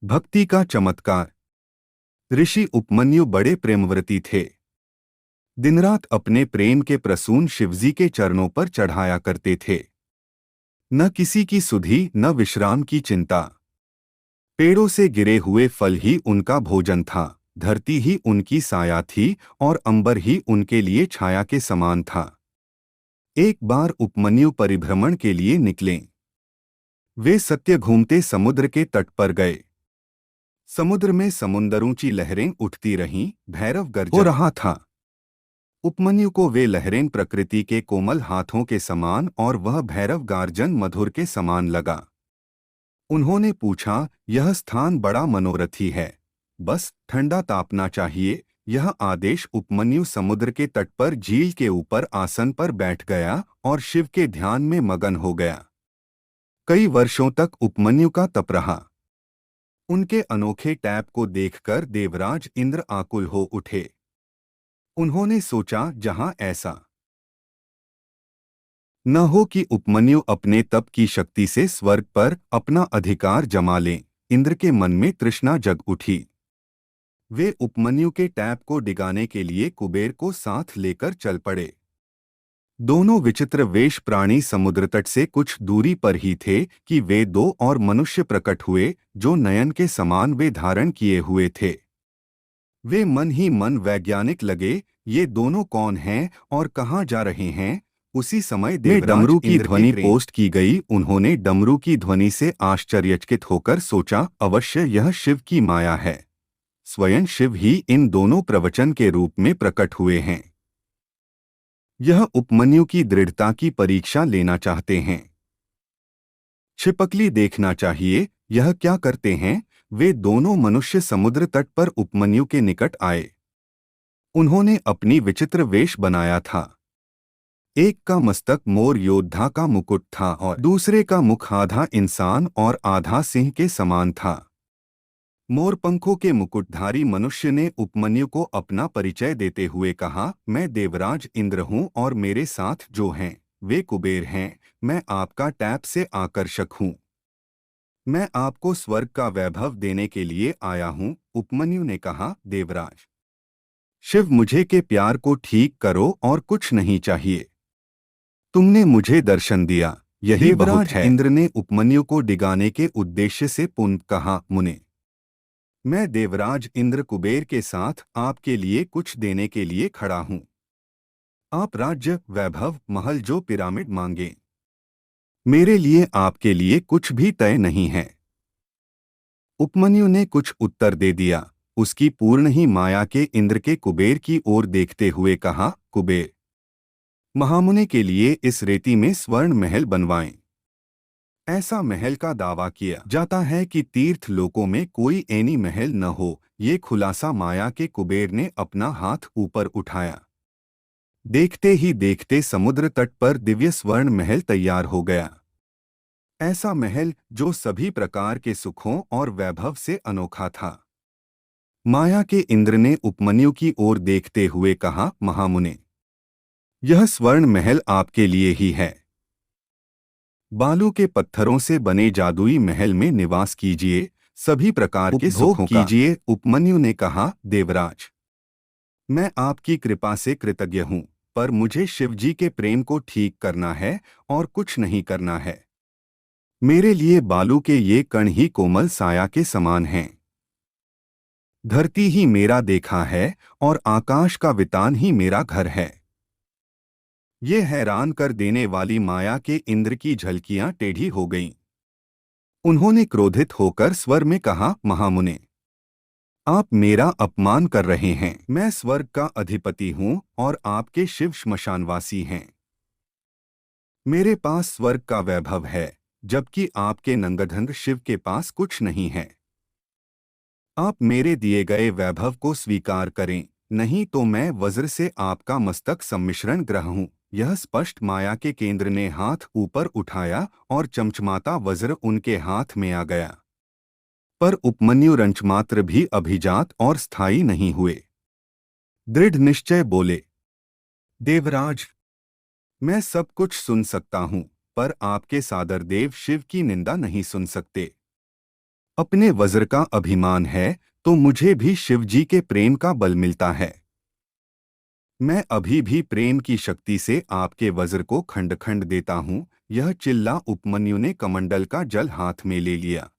भक्ति का चमत्कार। ऋषि उपमन्यु बड़े प्रेमव्रती थे। दिनरात अपने प्रेम के प्रसून शिवजी के चरणों पर चढ़ाया करते थे। न किसी की सुधि न विश्राम की चिंता। पेड़ों से गिरे हुए फल ही उनका भोजन था, धरती ही उनकी साया थी और अंबर ही उनके लिए छाया के समान था। एक बार उपमन्यु परिभ्रमण के लिए निकले। वे सत्य घूमते समुद्र के तट पर गए। समुद्र में समुंदरूंची लहरें उठती रहीं, भैरव गर्जन हो रहा था। उपमन्यु को वे लहरें प्रकृति के कोमल हाथों के समान और वह भैरव गार्जन मधुर के समान लगा। उन्होंने पूछा, यह स्थान बड़ा मनोरथी है, बस ठंडा तापना चाहिए। यह आदेश उपमन्यु समुद्र के तट पर झील के ऊपर आसन पर बैठ गया और शिव के ध्यान में मगन हो गया। कई वर्षों तक उपमन्यु का तप रहा। उनके अनोखे टैप को देखकर देवराज इंद्र आकुल हो उठे। उन्होंने सोचा, जहां ऐसा न हो कि उपमन्यु अपने तप की शक्ति से स्वर्ग पर अपना अधिकार जमा लें। इंद्र के मन में तृष्णा जग उठी। वे उपमन्यु के टैप को डिगाने के लिए कुबेर को साथ लेकर चल पड़े। दोनों विचित्र वेश प्राणी समुद्र तट से कुछ दूरी पर ही थे कि वे दो और मनुष्य प्रकट हुए, जो नयन के समान वे धारण किए हुए थे। वे मन ही मन वैज्ञानिक लगे, ये दोनों कौन हैं और कहाँ जा रहे हैं। उसी समय देवराज डमरू की ध्वनि पोस्ट की गई। उन्होंने डमरू की ध्वनि से आश्चर्यचकित होकर सोचा, अवश्य यह शिव की माया है। स्वयं शिव ही इन दोनों प्रवचन के रूप में प्रकट हुए हैं। यह उपमन्यु की दृढ़ता की परीक्षा लेना चाहते हैं। छिपकली देखना चाहिए, यह क्या करते हैं। वे दोनों मनुष्य समुद्र तट पर उपमन्यु के निकट आए। उन्होंने अपनी विचित्र वेश बनाया था। एक का मस्तक मोर योद्धा का मुकुट था और दूसरे का मुख आधा इंसान और आधा सिंह के समान था। मोर पंखों के मुकुटधारी मनुष्य ने उपमन्यु को अपना परिचय देते हुए कहा, मैं देवराज इंद्र हूँ और मेरे साथ जो हैं वे कुबेर हैं। मैं आपका टैप से आकर्षक हूँ। मैं आपको स्वर्ग का वैभव देने के लिए आया हूँ। उपमन्यु ने कहा, देवराज शिव, मुझे के प्यार को ठीक करो और कुछ नहीं चाहिए। तुमने मुझे दर्शन दिया, यही बहुत है। इंद्र ने उपमन्यु को डिगाने के उद्देश्य से पुनः कहा, मुने मैं देवराज इंद्र कुबेर के साथ आपके लिए कुछ देने के लिए खड़ा हूं। आप राज्य, वैभव, महल, जो पिरामिड मांगे, मेरे लिए आपके लिए कुछ भी तय नहीं है। उपमन्यु ने कुछ उत्तर दे दिया। उसकी पूर्ण ही माया के इंद्र के कुबेर की ओर देखते हुए कहा, कुबेर महामुनि के लिए इस रेती में स्वर्ण महल बनवाएं। ऐसा महल का दावा किया जाता है कि तीर्थ लोकों में कोई ऐनी महल न हो। ये खुलासा माया के कुबेर ने अपना हाथ ऊपर उठाया। देखते ही देखते समुद्र तट पर दिव्य स्वर्ण महल तैयार हो गया। ऐसा महल जो सभी प्रकार के सुखों और वैभव से अनोखा था। माया के इंद्र ने उपमन्यु की ओर देखते हुए कहा, महामुने यह स्वर्ण महल आपके लिए ही है। बालू के पत्थरों से बने जादुई महल में निवास कीजिए, सभी प्रकार के सुखों कीजिए। उपमन्यु ने कहा, देवराज मैं आपकी कृपा से कृतज्ञ हूँ, पर मुझे शिवजी के प्रेम को ठीक करना है और कुछ नहीं करना है। मेरे लिए बालू के ये कण ही कोमल साया के समान हैं। धरती ही मेरा देखा है और आकाश का वितान ही मेरा घर है। ये हैरान कर देने वाली माया के इंद्र की झलकियां टेढ़ी हो गईं। उन्होंने क्रोधित होकर स्वर में कहा, महामुने आप मेरा अपमान कर रहे हैं। मैं स्वर्ग का अधिपति हूँ और आपके शिव श्मशानवासी हैं। मेरे पास स्वर्ग का वैभव है, जबकि आपके नंगधंग शिव के पास कुछ नहीं है। आप मेरे दिए गए वैभव को स्वीकार करें, नहीं तो मैं वज्र से आपका मस्तक सम्मिश्रण ग्रह हूँ। यह स्पष्ट माया के केंद्र ने हाथ ऊपर उठाया और चमचमाता वज्र उनके हाथ में आ गया। पर उपमन्यु रंचमात्र भी अभिजात और स्थायी नहीं हुए। दृढ़ निश्चय बोले, देवराज मैं सब कुछ सुन सकता हूँ, पर आपके सादर देव शिव की निंदा नहीं सुन सकते। अपने वज्र का अभिमान है तो मुझे भी शिव जी के प्रेम का बल मिलता है। मैं अभी भी प्रेम की शक्ति से आपके वज्र को खंड खंड देता हूँ। यह चिल्ला उपमन्यु ने कमंडल का जल हाथ में ले लिया।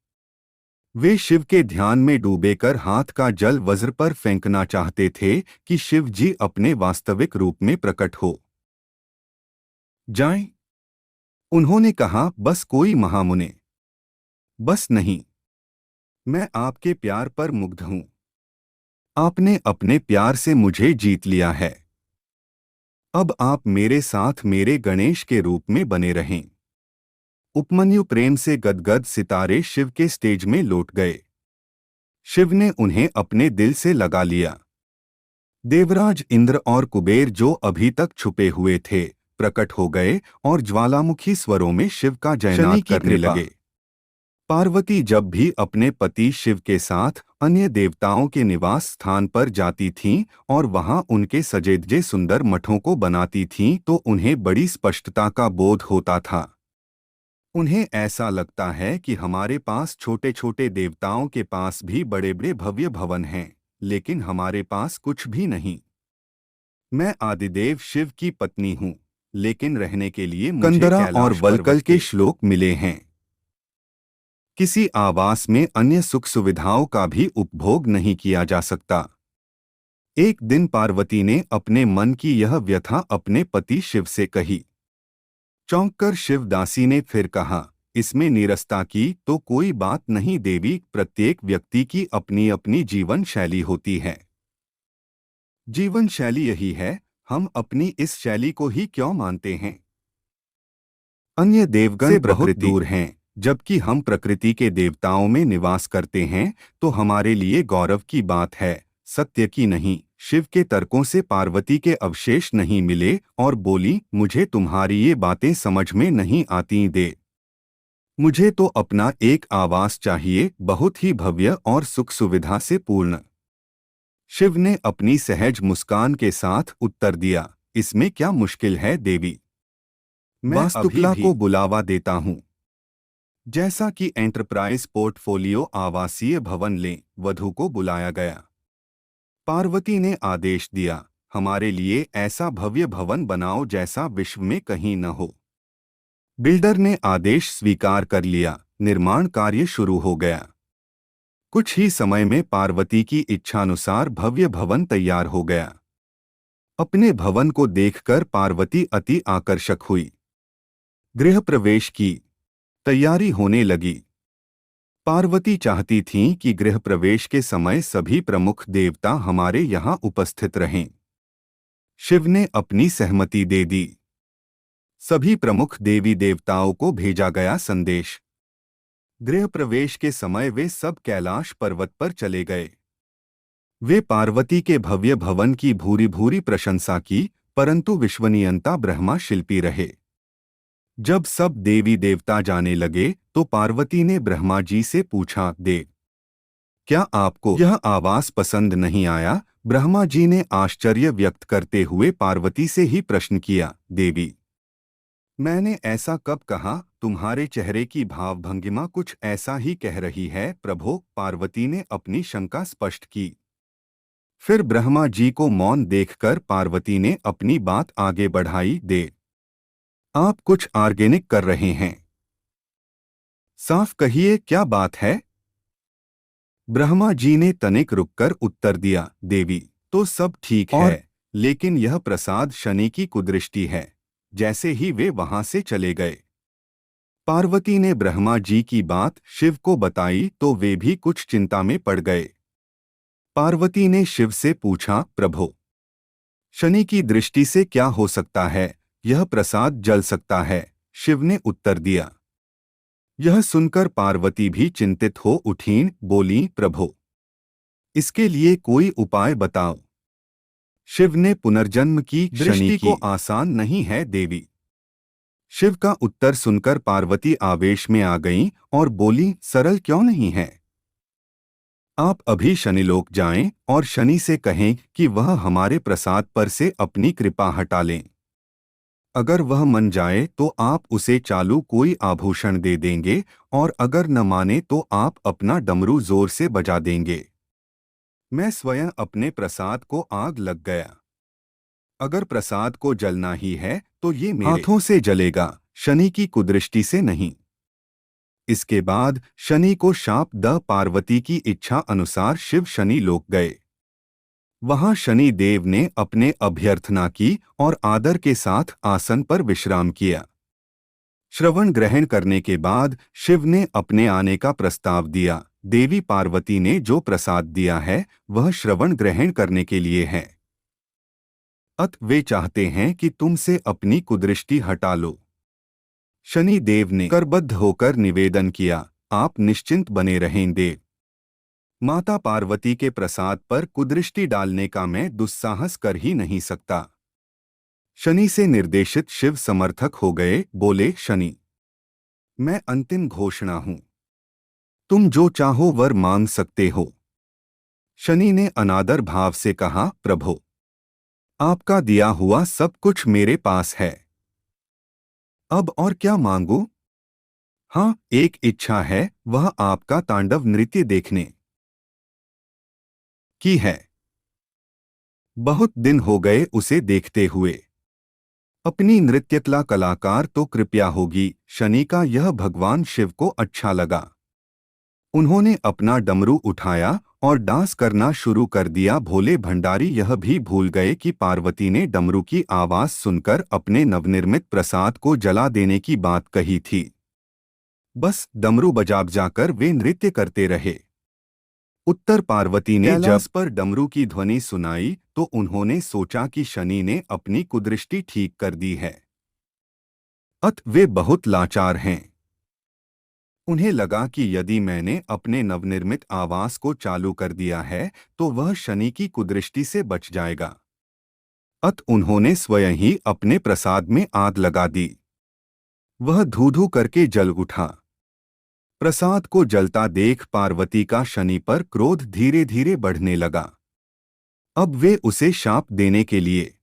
वे शिव के ध्यान में डूबेकर हाथ का जल वज्र पर फेंकना चाहते थे कि शिव जी अपने वास्तविक रूप में प्रकट हो जाएं। उन्होंने कहा, बस कोई महामुने। बस नहीं, मैं आपके प्यार पर मुग्ध हूं। आपने अपने प्यार से मुझे जीत लिया है। अब आप मेरे साथ मेरे गणेश के रूप में बने रहें। उपमन्यु प्रेम से गदगद सितारे शिव के स्टेज में लौट गए। शिव ने उन्हें अपने दिल से लगा लिया। देवराज इंद्र और कुबेर जो अभी तक छुपे हुए थे प्रकट हो गए और ज्वालामुखी स्वरों में शिव का जयनाद करने लगे। पार्वती जब भी अपने पति शिव के साथ अन्य देवताओं के निवास स्थान पर जाती थीं और वहां उनके सजेधजे सुंदर मठों को बनाती थीं तो उन्हें बड़ी स्पष्टता का बोध होता था। उन्हें ऐसा लगता है कि हमारे पास छोटे छोटे देवताओं के पास भी बड़े बड़े भव्य भवन हैं, लेकिन हमारे पास कुछ भी नहीं। मैं आदिदेव शिव की पत्नी हूँ, लेकिन रहने के लिए मुझे कंदरा कैलाश और वल्कल के श्लोक मिले हैं। किसी आवास में अन्य सुख सुविधाओं का भी उपभोग नहीं किया जा सकता। एक दिन पार्वती ने अपने मन की यह व्यथा अपने पति शिव से कही। चौंककर शिवदासी ने फिर कहा, इसमें नीरसता की तो कोई बात नहीं देवी, प्रत्येक व्यक्ति की अपनी अपनी जीवन शैली होती है। जीवन शैली यही है, हम अपनी इस शैली को ही क्यों मानते हैं? अन्य देवगण से बहुत दूर हैं, जबकि हम प्रकृति के देवताओं में निवास करते हैं, तो हमारे लिए गौरव की बात है, सत्य की नहीं। शिव के तर्कों से पार्वती के अवशेष नहीं मिले और बोली, मुझे तुम्हारी ये बातें समझ में नहीं आती दे। मुझे तो अपना एक आवास चाहिए, बहुत ही भव्य और सुख सुविधा से पूर्ण। शिव ने अपनी सहज मुस्कान के साथ उत्तर दिया, इसमें क्या मुश्किल है देवी? मैं वास्तुकला को बुलावा देता हूँ। जैसा कि एंटरप्राइज पोर्टफोलियो आवासीय भवन लें, वधू को बुलाया गया। पार्वती ने आदेश दिया, हमारे लिए ऐसा भव्य भवन बनाओ जैसा विश्व में कहीं न हो। बिल्डर ने आदेश स्वीकार कर लिया। निर्माण कार्य शुरू हो गया। कुछ ही समय में पार्वती की इच्छानुसार भव्य भवन तैयार हो गया। अपने भवन को देखकर पार्वती अति आकर्षक हुई। गृह प्रवेश की तैयारी होने लगी। पार्वती चाहती थीं कि गृह प्रवेश के समय सभी प्रमुख देवता हमारे यहाँ उपस्थित रहें। शिव ने अपनी सहमति दे दी। सभी प्रमुख देवी देवताओं को भेजा गया संदेश। गृह प्रवेश के समय वे सब कैलाश पर्वत पर चले गए। वे पार्वती के भव्य भवन की भूरी भूरी प्रशंसा की, परंतु विश्वनियंता ब्रह्मा शिल्पी रहे। जब सब देवी देवता जाने लगे तो पार्वती ने ब्रह्मा जी से पूछा, देव, क्या आपको यह आवास पसंद नहीं आया? ब्रह्मा जी ने आश्चर्य व्यक्त करते हुए पार्वती से ही प्रश्न किया, देवी, मैंने ऐसा कब कहा? तुम्हारे चेहरे की भावभंगिमा कुछ ऐसा ही कह रही है प्रभो। पार्वती ने अपनी शंका स्पष्ट की। फिर ब्रह्मा जी को मौन देखकर पार्वती ने अपनी बात आगे बढ़ाई, दे, आप कुछ ऑर्गेनिक कर रहे हैं। साफ कहिए क्या बात है? ब्रह्मा जी ने तनिक रुककर उत्तर दिया, देवी, तो सब ठीक है, लेकिन यह प्रसाद शनि की कुदृष्टि है। जैसे ही वे वहां से चले गए, पार्वती ने ब्रह्मा जी की बात शिव को बताई तो वे भी कुछ चिंता में पड़ गए। पार्वती ने शिव से पूछा, प्रभो, शनि की दृष्टि से क्या हो सकता है? यह प्रसाद जल सकता है। शिव ने उत्तर दिया। यह सुनकर पार्वती भी चिंतित हो उठीं, बोली, प्रभो, इसके लिए कोई उपाय बताओ। शिव ने पुनर्जन्म की दृष्टि को आसान नहीं है देवी। शिव का उत्तर सुनकर पार्वती आवेश में आ गईं और बोली, सरल क्यों नहीं है? आप अभी शनिलोक जाएं और शनि से कहें कि वह हमारे प्रसाद पर से अपनी कृपा हटा लें। अगर वह मन जाए तो आप उसे चालू कोई आभूषण दे देंगे, और अगर न माने तो आप अपना डमरू जोर से बजा देंगे। मैं स्वयं अपने प्रसाद को आग लग गया। अगर प्रसाद को जलना ही है तो ये मेरे हाथों से जलेगा, शनि की कुदृष्टि से नहीं। इसके बाद शनि को शाप द पार्वती की इच्छा अनुसार शिव शनि लोक गए। वहां शनि देव ने अपने अभ्यर्थना की और आदर के साथ आसन पर विश्राम किया। श्रवण ग्रहण करने के बाद शिव ने अपने आने का प्रस्ताव दिया। देवी पार्वती ने जो प्रसाद दिया है वह श्रवण ग्रहण करने के लिए है। वे चाहते हैं कि तुमसे अपनी कुदृष्टि हटा लो। शनि देव ने करबद्ध होकर निवेदन किया, आप निश्चिंत बने रहेंगे। माता पार्वती के प्रसाद पर कुदृष्टि डालने का मैं दुस्साहस कर ही नहीं सकता। शनि से निर्देशित शिव समर्थक हो गए, बोले, शनि, मैं अंतिम घोषणा हूं। तुम जो चाहो वर मांग सकते हो। शनि ने अनादर भाव से कहा, प्रभु, आपका दिया हुआ सब कुछ मेरे पास है। अब और क्या मांगू? हाँ, एक इच्छा है, वह आपका तांडव नृत्य देखने की है। बहुत दिन हो गए उसे देखते हुए। अपनी नृत्यकला कलाकार तो कृपया होगी। शनि का यह भगवान शिव को अच्छा लगा। उन्होंने अपना डमरू उठाया और डांस करना शुरू कर दिया। भोले भंडारी यह भी भूल गए कि पार्वती ने डमरू की आवाज सुनकर अपने नवनिर्मित प्रसाद को जला देने की बात कही थी। बस डमरू बजाकर वे नृत्य करते रहे। उत्तर पार्वती ने जब पर डमरू की ध्वनि सुनाई तो उन्होंने सोचा कि शनि ने अपनी कुदृष्टि ठीक कर दी है। वे बहुत लाचार हैं। उन्हें लगा कि यदि मैंने अपने नवनिर्मित आवास को चालू कर दिया है तो वह शनि की कुदृष्टि से बच जाएगा। उन्होंने स्वयं ही अपने प्रसाद में आग लगा दी। वह धू-धू करके जल उठा। प्रसाद को जलता देख पार्वती का शनि पर क्रोध धीरे धीरे बढ़ने लगा। अब वे उसे शाप देने के लिए